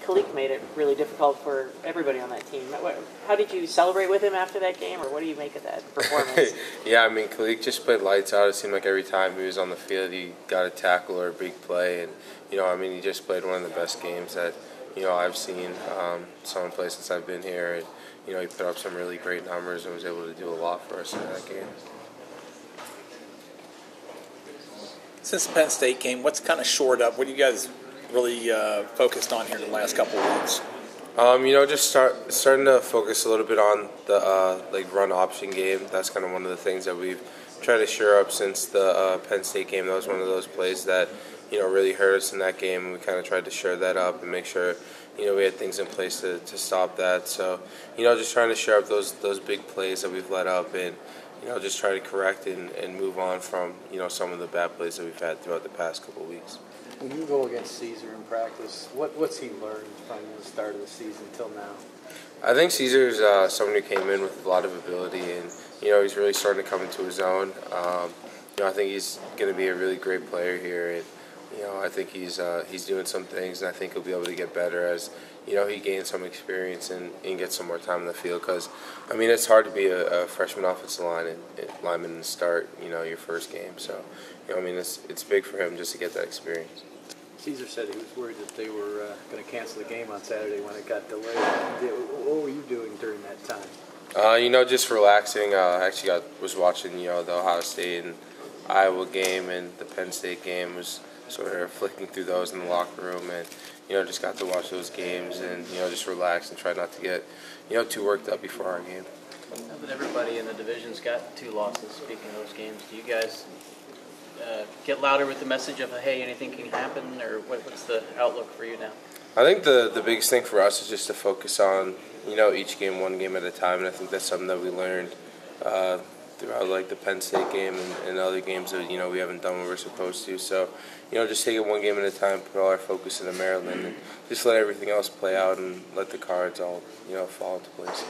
Kalik made it really difficult for everybody on that team. How did you celebrate with him after that game, or what do you make of that performance? Yeah, I mean, Kalik just played lights out. It seemed like every time he was on the field, he got a tackle or a big play. And, he just played one of the best games that, I've seen someone play since I've been here. And, he put up some really great numbers and was able to do a lot for us in that game. Since the Penn State game, what's kind of shored up? What are you guys really focused on here in the last couple of weeks? Just starting to focus a little bit on the run option game. That's kind of one of the things that we've tried to shore up since the Penn State game. That was one of those plays that really hurt us in that game, and we kind of tried to shore that up and make sure we had things in place to stop that. So just trying to shore up those big plays that we've let up and just try to correct and move on from some of the bad plays that we've had throughout the past couple of weeks. When you go against Caesar in practice, what's he learned from the start of the season till now? I think Caesar's someone who came in with a lot of ability, and he's really starting to come into his own. I think he's going to be a really great player here, and I think he's doing some things, and I think he'll be able to get better as he gains some experience and gets some more time in the field. Because it's hard to be a freshman offensive lineman and start your first game. So it's big for him just to get that experience. Caesar said he was worried that they were going to cancel the game on Saturday when it got delayed. What were you doing during that time? Just relaxing. I actually was watching the Ohio State and Iowa game and the Penn State game. Was sort of flicking through those in the locker room and just got to watch those games and just relax and try not to get too worked up before our game. Now that everybody in the division's got 2 losses, speaking of those games, do you guys get louder with the message of, hey, anything can happen, or what's the outlook for you now? I think the biggest thing for us is just to focus on, each game, one game at a time, and I think that's something that we learned throughout the Penn State game and other games that, we haven't done what we're supposed to. So, just take it one game at a time, put all our focus into Maryland, and just let everything else play out and let the cards all, fall into place.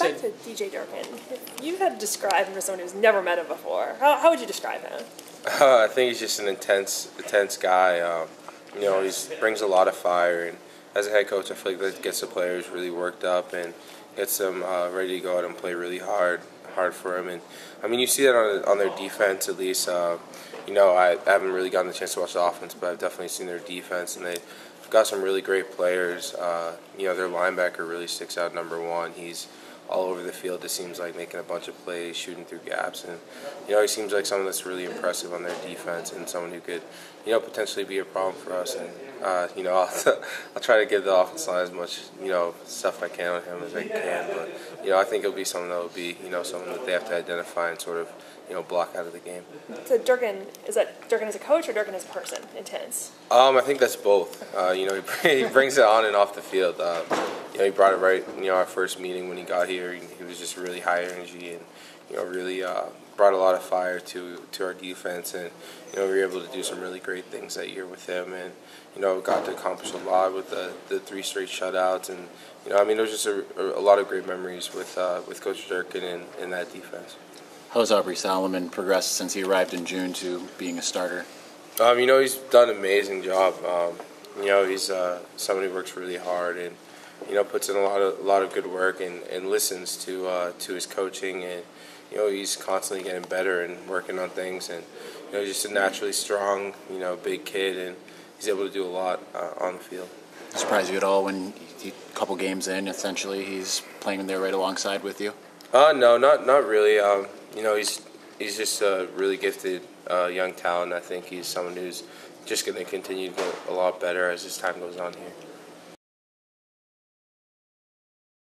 Back to DJ Durkin. If you had to describe him for someone who's never met him before, how would you describe him? I think he's just an intense guy. He brings a lot of fire, and as a head coach, I feel like that gets the players really worked up and gets them ready to go out and play really hard for him. And you see that on their defense at least. I haven't really gotten the chance to watch the offense, but I've definitely seen their defense, and they've got some really great players. Their linebacker really sticks out, number 1. He's all over the field, it seems like, making a bunch of plays, shooting through gaps. And, he seems like someone that's really impressive on their defense and someone who could, potentially be a problem for us. And, I'll try to give the offensive line as much, stuff I can on him as I can. But, I think it'll be someone that will be, someone that they have to identify and sort of, block out of the game. So Durkin, is that Durkin as a coach or Durkin as a person? Intense? I think that's both. He brings it on and off the field. He brought it right, our first meeting when he got here. He was just really high energy and, really brought a lot of fire to our defense. And, we were able to do some really great things that year with him. And, got to accomplish a lot with the 3 straight shutouts. And, there was just a lot of great memories with Coach Durkin and that defense. How's Aubrey Solomon progressed since he arrived in June to being a starter? He's done an amazing job. He's someone who works really hard and, puts in a lot of good work and listens to his coaching, and, he's constantly getting better and working on things, and, he's just a naturally strong, big kid, and he's able to do a lot on the field. Surprise you at all when a couple games in, essentially, he's playing there right alongside with you? No, not really. He's just a really gifted young talent. I think he's someone who's just going to continue to get a lot better as his time goes on here.